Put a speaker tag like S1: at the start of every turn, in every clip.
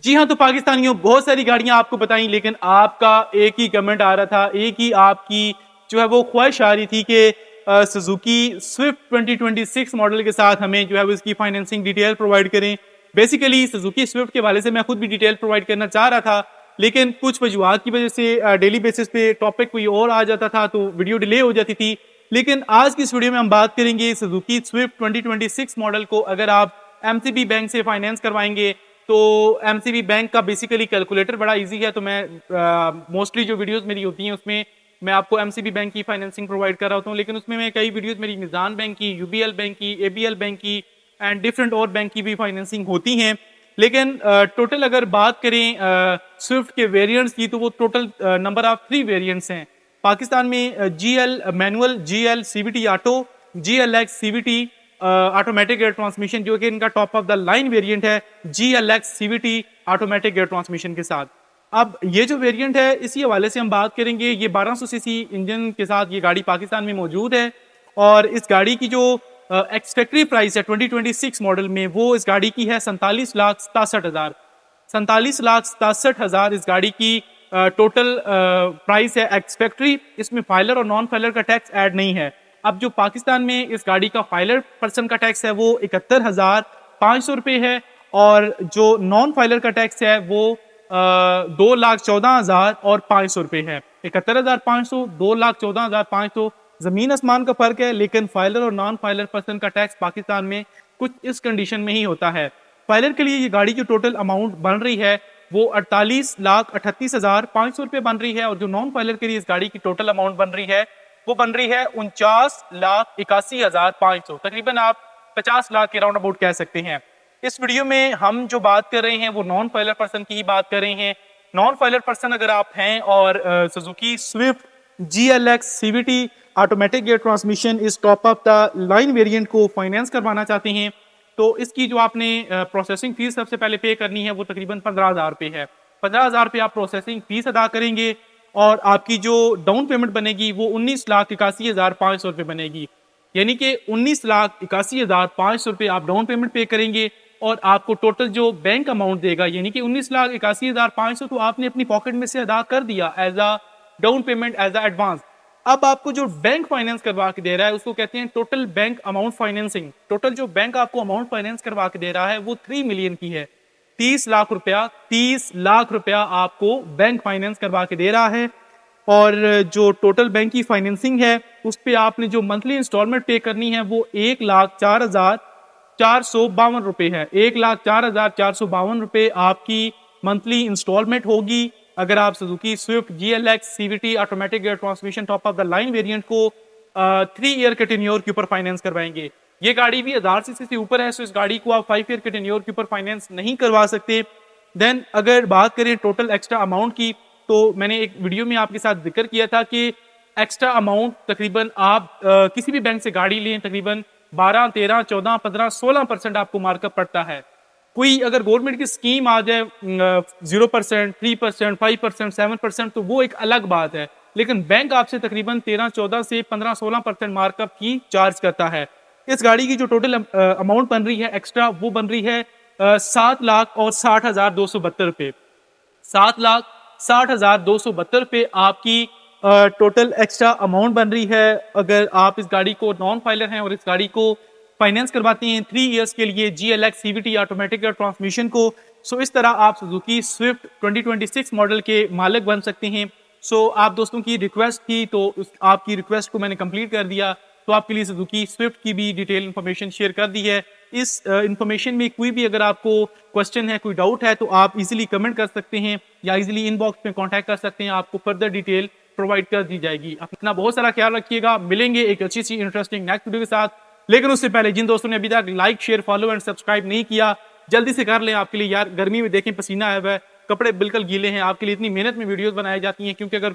S1: جی ہاں، تو پاکستانیوں بہت ساری گاڑیاں آپ کو بتائیں، لیکن آپ کا ایک ہی کمنٹ آ رہا تھا، ایک ہی آپ کی جو ہے وہ خواہش آ رہی تھی کہ سزوکی سوئفٹ 2026 ماڈل کے ساتھ ہمیں جو ہے وہ اس کی فائنینسنگ ڈیٹیل پرووائڈ کریں۔ بیسیکلی سزوکی سوئفٹ کے حوالے سے میں خود بھی ڈیٹیل پرووائڈ کرنا چاہ رہا تھا، لیکن کچھ وجوہات کی وجہ سے ڈیلی بیسس پہ ٹاپک کوئی اور آ جاتا تھا تو ویڈیو ڈیلے ہو جاتی تھی۔ لیکن آج کی اس ویڈیو میں ہم بات کریں گے سزوکی سوئفٹ 2026 ماڈل کو اگر آپ ایم سی بی بینک سے فائنینس کروائیں گے تو ایم سی بی بینک کا بیسیکلی کیلکولیٹر بڑا ایزی ہے، تو میں موسٹلی جو ویڈیوز میری ہوتی ہیں اس میں میں آپ کو ایم سی بی بینک کی فائنینسنگ پرووائڈ کر رہا ہوتا ہوں، لیکن اس میں کئی ویڈیوز میری میزان بینک کی، یو بی ایل بینک کی، اے بی ایل بینک کی اینڈ ڈفرینٹ اور بینک کی بھی فائنینسنگ ہوتی ہیں۔ لیکن ٹوٹل اگر بات کریں سوئفٹ کے ویریئنٹس کی تو وہ ٹوٹل نمبر آف 3 ویریئنٹس ہیں پاکستان میں: G L manual, G L C V T auto, G L X C V T automatic air transmission, جو کہ ان کا top of the line variant ہے G L X C V T automatic air transmission کے ساتھ۔ اب یہ جو ویریئنٹ ہے اسی حوالے سے ہم بات کریں گے، یہ 1200 سی سی انجن کے ساتھ یہ گاڑی پاکستان میں موجود ہے، اور اس گاڑی کی جو ایکس فیکٹری پرائس ہے 2026 ماڈل میں وہ اس گاڑی کی ہے 47,67,000 47,67,000 اس گاڑی کی ٹوٹل پرائس ہے ایکس فیکٹری۔ اس میں فائلر اور نان فائلر کا ٹیکس ایڈ نہیں ہے۔ اب جو پاکستان میں اس گاڑی کا فائلر پرسن کا ٹیکس ہے وہ 71,500 روپے ہے، اور جو نان فائلر کا ٹیکس ہے وہ 2,14,000 اور 500 روپے ہے۔ 71,500، 2,14,500 زمین آسمان کا فرق ہے، لیکن فائلر اور نان فائلر پرسن کا ٹیکس پاکستان میں کچھ اس کنڈیشن میں ہی ہوتا ہے۔ فائلر کے لیے یہ گاڑی جو ٹوٹل اماؤنٹ بن رہی ہے وہ 48,38,500 روپے بن رہی ہے، اور جو نان فائلر کے لیے اس گاڑی کی ٹوٹل اماؤنٹ بن رہی ہے وہ بن رہی ہے 49,81,500، تقریباً آپ 50 لاکھ کے راؤنڈ اباؤٹ کہہ سکتے ہیں۔ اس ویڈیو میں ہم جو بات کر رہے ہیں وہ نان فائلر پرسن کی ہی بات کر رہے ہیں۔ نان فائلر پرسن اگر آپ ہیں اور Suzuki Swift G L X C V T automatic gear transmission اس top of the line variant کو فائنینس کروانا چاہتے ہیں تو اس کی جو آپ نے پروسیسنگ فیس سب سے پہلے پے کرنی ہے وہ تقریباً 15,000 روپے ہے۔ 15,000 روپے آپ پروسیسنگ فیس ادا کریں گے، اور آپ کی جو ڈاؤن پیمنٹ بنے گی وہ 19,81,500 روپے بنے گی، یعنی کہ 19,81,500 روپے آپ ڈاؤن پیمنٹ پے کریں گے، اور آپ کو ٹوٹل جو بینک اماؤنٹ دے گا یعنی کہ 19,81,500 تو آپ نے اپنی پاکٹ میں سے ادا کر دیا as a down payment, as a advance. اب آپ کو جو بینک فائنینس کروا کے دے رہا ہے اس کو کہتے ہیں total bank amount financing. Total جو بینک آپ کو اماؤنٹ فائنینس کروا کے دے رہا ہے وہ 3 ملین کی ہے، 30 لاکھ روپیہ 30 لاکھ روپیہ آپ کو بینک فائنینس کروا کے دے رہا ہے، اور جو ٹوٹل بینک کی فائنینسنگ ہے اس پہ آپ نے جو منتھلی انسٹالمنٹ پے کرنی ہے وہ 1,04,452 روپے ہے۔ 1,04,452 روپے آپ کی منتھلی انسٹالمنٹ ہوگی اگر آپ Suzuki Swift G L X C V T automatic gear transmission top of the line variant کو 3 ایئر کے ٹینیور کے اوپر فائنینس کروائیں گے۔ یہ گاڑی بھی 1000 سی سی سے اوپر ہے، سو اس گاڑی کو آپ 5 ایئر کے ٹینیور کے اوپر فائنینس نہیں کروا سکتے۔ دین اگر بات کریں ٹوٹل ایکسٹرا اماؤنٹ کی تو میں نے ایک ویڈیو میں آپ کے ساتھ ذکر کیا تھا کہ ایکسٹرا اماؤنٹ تقریباً آپ کسی بھی بینک سے گاڑی لیں تقریباً 12، 13، 14، 15، 16% آپ کو مارک اپ پڑتا ہے۔ کوئی اگر گورنمنٹ کی اسکیم آ جائے 0%، 3%، 5%، 7% تو وہ ایک الگ بات ہے، لیکن بینک آپ سے تقریباً 13، 14 سے 15، 16% مارک اپ کی چارج کرتا ہے۔ اس گاڑی کی جو ٹوٹل اماؤنٹ بن رہی ہے ایکسٹرا وہ بن رہی ہے 7,60,272 روپے۔ 7,60,272 روپے آپ کی ٹوٹل ایکسٹرا اماؤنٹ بن رہی ہے اگر آپ اس گاڑی کو نان فائلر ہیں اور اس گاڑی کو فائنینس کرواتے ہیں 3 ایئرس کے لیے جی L X C V T automatic transmission کو۔ سو اس طرح آپ سزوکی سوئفٹ 2026 ماڈل کے مالک بن سکتے ہیں۔ سو آپ دوستوں کی ریکویسٹ تھی تو آپ کی ریکویسٹ کو میں نے کمپلیٹ کر دیا، تو آپ کے لیے سزوکی سوئفٹ کی بھی ڈیٹیل انفارمیشن شیئر کر دی ہے۔ اس انفارمیشن میں کوئی بھی اگر آپ کو کوشچن ہے، کوئی ڈاؤٹ ہے تو آپ ایزیلی کمنٹ کر سکتے ہیں یا ایزیلی ان باکس میں کانٹیکٹ کر سکتے ہیں، آپ کو فردر ڈیٹیل پرووائڈ کر دی جائے گی۔ اپنا بہت سارا خیال رکھیے گا، ملیں گے ایک اچھی سی انٹرسٹنگ نیکسٹ ویڈیو کے ساتھ، لیکن اس سے پہلے جن دوستوں نے ابھی تک like, share, follow and subscribe نہیں کیا جلدی سے کر لیں۔ آپ کے لیے یار گرمی میں دیکھیں پسینہ آیا ہوا ہے، کپڑے بالکل گیلے ہیں، آپ کے لیے اتنی محنت میں ویڈیوز بنائی جاتی ہیں کیونکہ اگر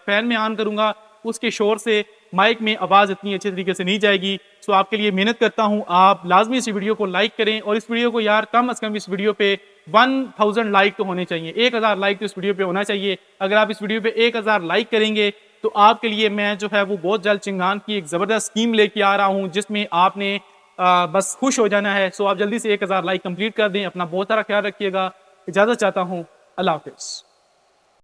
S1: فین میں آن کروں گا اس کے شور سے مائک میں آواز اتنی اچھے طریقے سے نہیں جائے گی۔ سو آپ کے لیے محنت کرتا ہوں، آپ لازمی اس ویڈیو کو لائک کریں، اور اس ویڈیو کو یار کم از کم اس ویڈیو پہ 1000 لائک تو ہونے چاہیے، 1000 لائک تو اس ویڈیو پہ ہونا چاہیے۔ اگر آپ اس ویڈیو پہ 1000 لائک کریں گے تو آپ کے لیے میں جو ہے وہ بہت جلد چنگان کی ایک زبردست اسکیم لے کے آ رہا ہوں جس میں آپ نے بس خوش ہو جانا ہے۔ سو آپ جلدی سے 1000 لائک کمپلیٹ کر دیں۔ اپنا بہت سارا خیال رکھیے گا، اجازت چاہتا ہوں. اللہ حافظ.